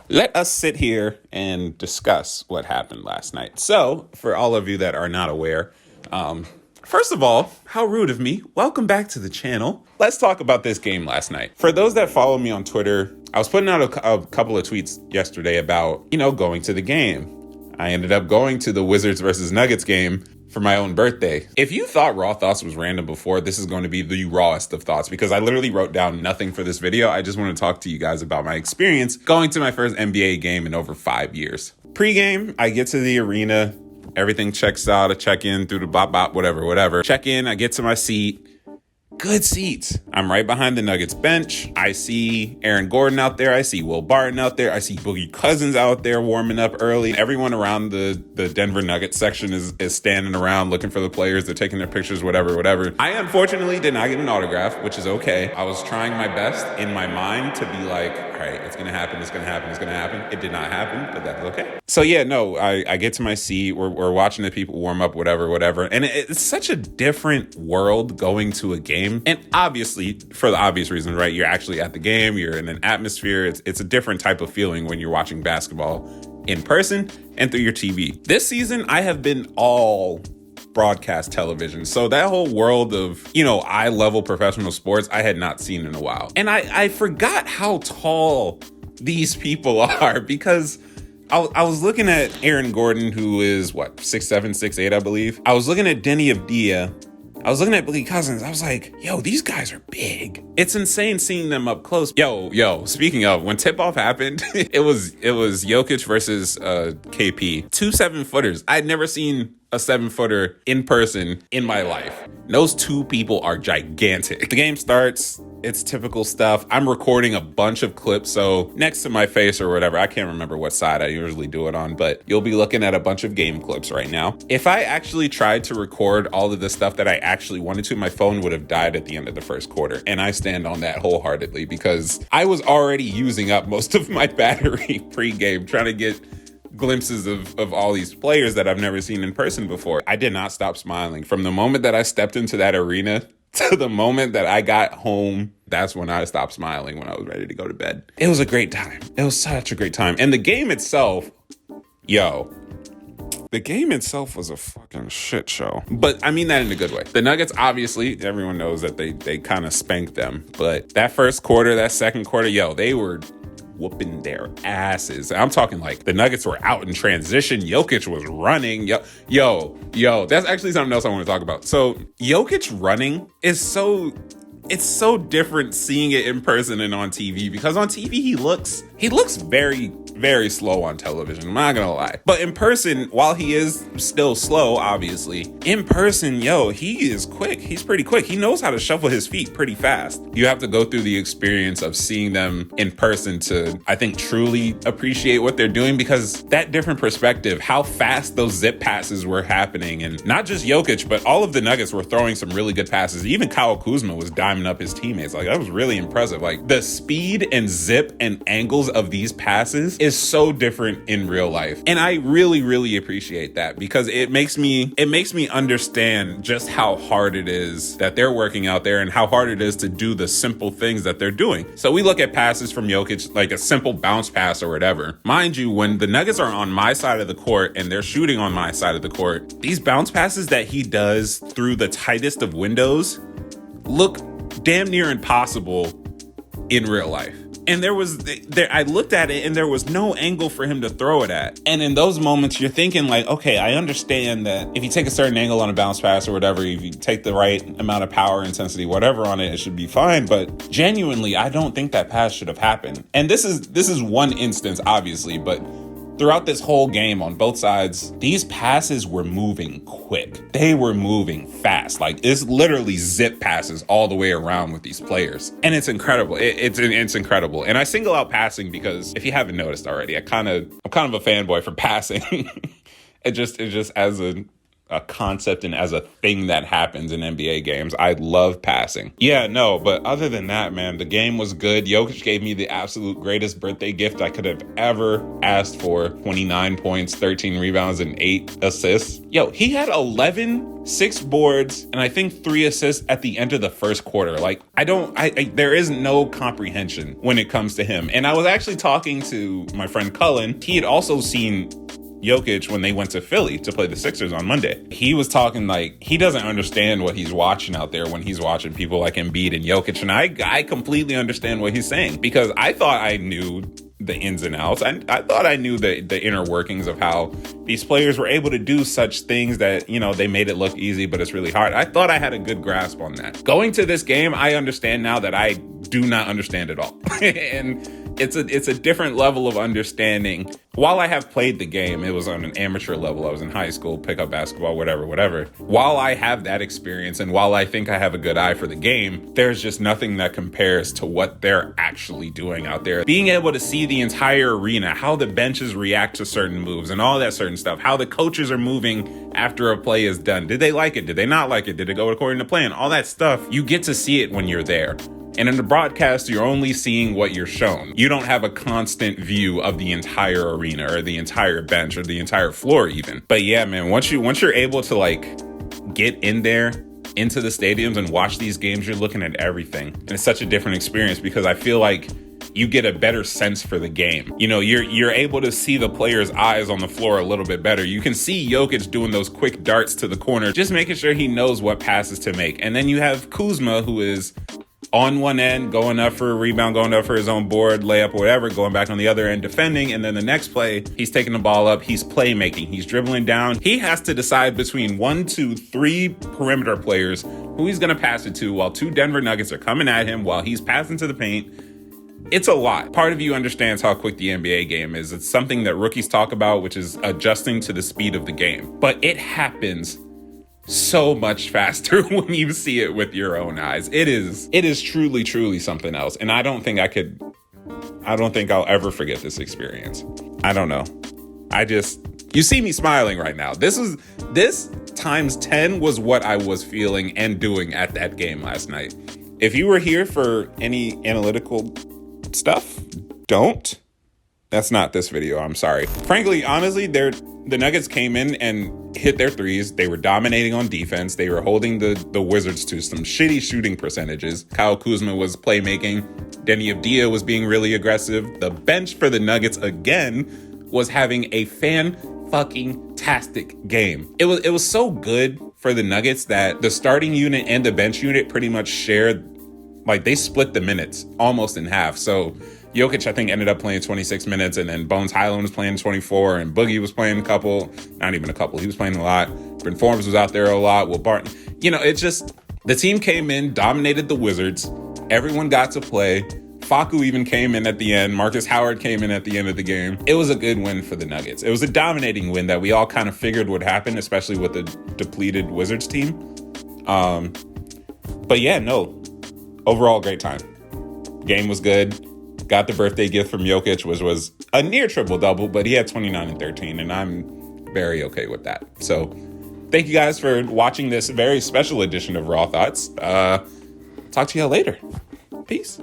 Let us sit here and discuss what happened last night. So, for all of you that are not aware, first of all, how rude of me. Welcome back to the channel. Let's talk about this game last night. For those that follow me on Twitter, I was putting out a couple of tweets yesterday about, going to the game. I ended up going to the Wizards versus Nuggets game for my own birthday. If you thought Raw Thoughts was random before, this is going to be the rawest of thoughts because I literally wrote down nothing for this video. I just want to talk to you guys about my experience going to my first NBA game in over 5 years. Pre-game, I get to the arena. Everything checks out. I check in through the bop, whatever. Check in, I get to my seat. Good seats. I'm right behind the Nuggets bench. I see Aaron Gordon out there. I see Will Barton out there. I see Boogie Cousins out there warming up early. Everyone around the Denver Nuggets section is standing around looking for the players. They're taking their pictures, whatever. I unfortunately did not get an autograph, which is okay. I was trying my best in my mind to be like, all right, it's going to happen. It did not happen, but that's okay. So yeah, no, I get to my seat. We're watching the people warm up, whatever. And it's such a different world going to a game. And obviously, for the obvious reason, right? You're actually at the game. You're in an atmosphere. It's a different type of feeling when you're watching basketball in person and through your TV. This season, I have been all broadcast television. So that whole world of, eye-level professional sports, I had not seen in a while. And I forgot how tall these people are because I was looking at Aaron Gordon, who is, 6'7", 6'8", I believe. I was looking at Denny Avdia. I was looking at Boogie Cousins. I was like, yo, these guys are big. It's insane seeing them up close. Yo, speaking of, when tip-off happened, it was Jokic versus KP. 2 7-footers. I'd never seen a 7-footer in person in my life. Those two people are gigantic. The game starts. It's typical stuff. I'm recording a bunch of clips, so next to my face or whatever, I can't remember what side I usually do it on, but you'll be looking at a bunch of game clips right now. If I actually tried to record all of the stuff that I actually wanted to, my phone would have died at the end of the first quarter, and I stand on that wholeheartedly because I was already using up most of my battery pre-game trying to get glimpses of all these players that I've never seen in person before. I did not stop smiling. From the moment that I stepped into that arena to the moment that I got home, that's when I stopped smiling when I was ready to go to bed. It was a great time. It was such a great time. And the game itself, the game itself was a fucking shit show. But I mean that in a good way. The Nuggets, obviously, everyone knows that they kind of spanked them. But that first quarter, that second quarter, they were whooping their asses. I'm talking like the Nuggets were out in transition. Jokic was running. Yo, that's actually something else I want to talk about. So Jokic running is it's so different seeing it in person and on TV because on TV he looks very, very slow on television. I'm not gonna lie. But in person, while he is still slow, obviously, in person, he is quick. He's pretty quick. He knows how to shuffle his feet pretty fast. You have to go through the experience of seeing them in person to, I think, truly appreciate what they're doing because that different perspective, how fast those zip passes were happening. And not just Jokic, but all of the Nuggets were throwing some really good passes. Even Kyle Kuzma was diming up his teammates. Like, that was really impressive. Like, the speed and zip and angles of these passes is so different in real life. And I really, really appreciate that because it makes me understand just how hard it is that they're working out there and how hard it is to do the simple things that they're doing. So we look at passes from Jokic, like a simple bounce pass or whatever. Mind you, when the Nuggets are on my side of the court and they're shooting on my side of the court, these bounce passes that he does through the tightest of windows look damn near impossible in real life. And I looked at it and there was no angle for him to throw it at. And in those moments, you're thinking like, okay, I understand that if you take a certain angle on a bounce pass or whatever, if you take the right amount of power, intensity, whatever on it, it should be fine. But genuinely, I don't think that pass should have happened. And this is one instance, obviously, but throughout this whole game on both sides, these passes were moving quick. They were moving fast. Like, it's literally zip passes all the way around with these players. And it's incredible. It's incredible. And I single out passing because if you haven't noticed already, I'm kind of a fanboy for passing. It just as a concept and as a thing that happens in NBA games. I love passing. But other than that, man, the game was good. Jokic gave me the absolute greatest birthday gift I could have ever asked for. 29 points, 13 rebounds, and 8 assists. He had 11 6 boards, and I think 3 assists at the end of the first quarter. Like, there is no comprehension when it comes to him. And I was actually talking to my friend Cullen. He had also seen Jokic when they went to Philly to play the Sixers on Monday. He was talking like he doesn't understand what he's watching out there when he's watching people like Embiid and Jokic. And I completely understand what he's saying, because I thought I knew the ins and outs. I thought I knew the inner workings of how these players were able to do such things that, they made it look easy, but it's really hard. I thought I had a good grasp on that. Going to this game, I understand now that I do not understand at all. And it's a different level of understanding. While I have played the game, it was on an amateur level. I was in high school, pickup basketball, whatever. While I have that experience, and while I think I have a good eye for the game, there's just nothing that compares to what they're actually doing out there. Being able to see the entire arena, how the benches react to certain moves and all that certain stuff, how the coaches are moving after a play is done. Did they like it? Did they not like it? Did it go according to plan? All that stuff, you get to see it when you're there. And in the broadcast, you're only seeing what you're shown. You don't have a constant view of the entire arena or the entire bench or the entire floor even. But yeah, man, once you're able to like get in there, into the stadiums and watch these games, you're looking at everything. And it's such a different experience, because I feel like you get a better sense for the game. You're able to see the player's eyes on the floor a little bit better. You can see Jokic doing those quick darts to the corner, just making sure he knows what passes to make. And then you have Kuzma, who is on one end, going up for a rebound, going up for his own board, layup, or whatever, going back on the other end, defending. And then the next play, he's taking the ball up, he's playmaking, he's dribbling down. He has to decide between 1, 2, 3 perimeter players who he's going to pass it to, while 2 Denver Nuggets are coming at him while he's passing to the paint. It's a lot. Part of you understands how quick the NBA game is. It's something that rookies talk about, which is adjusting to the speed of the game. But it happens so much faster when you see it with your own eyes. It is truly something else. And I don't think I'll ever forget this experience. I don't know. You see me smiling right now. This times 10 was what I was feeling and doing at that game last night. If you were here for any analytical stuff, don't. That's not this video, I'm sorry. Frankly, honestly, the Nuggets came in and hit their threes. They were dominating on defense. They were holding the Wizards to some shitty shooting percentages. Kyle Kuzma was playmaking. Denny Avdia was being really aggressive. The bench for the Nuggets, again, was having a fan-fucking-tastic game. It was so good for the Nuggets that the starting unit and the bench unit pretty much shared, like, they split the minutes almost in half. So Jokic, I think, ended up playing 26 minutes, and then Bones Hyland was playing 24, and Boogie was playing a couple. Not even a couple. He was playing a lot. Bryn Forbes was out there a lot. Will Barton. It's just, the team came in, dominated the Wizards. Everyone got to play. Facu even came in at the end. Marcus Howard came in at the end of the game. It was a good win for the Nuggets. It was a dominating win that we all kind of figured would happen, especially with the depleted Wizards team. But yeah, no. Overall, great time. Game was good. Got the birthday gift from Jokic, which was a near triple-double, but he had 29 and 13, and I'm very okay with that. So thank you guys for watching this very special edition of Raw Thoughts. Talk to y'all later. Peace.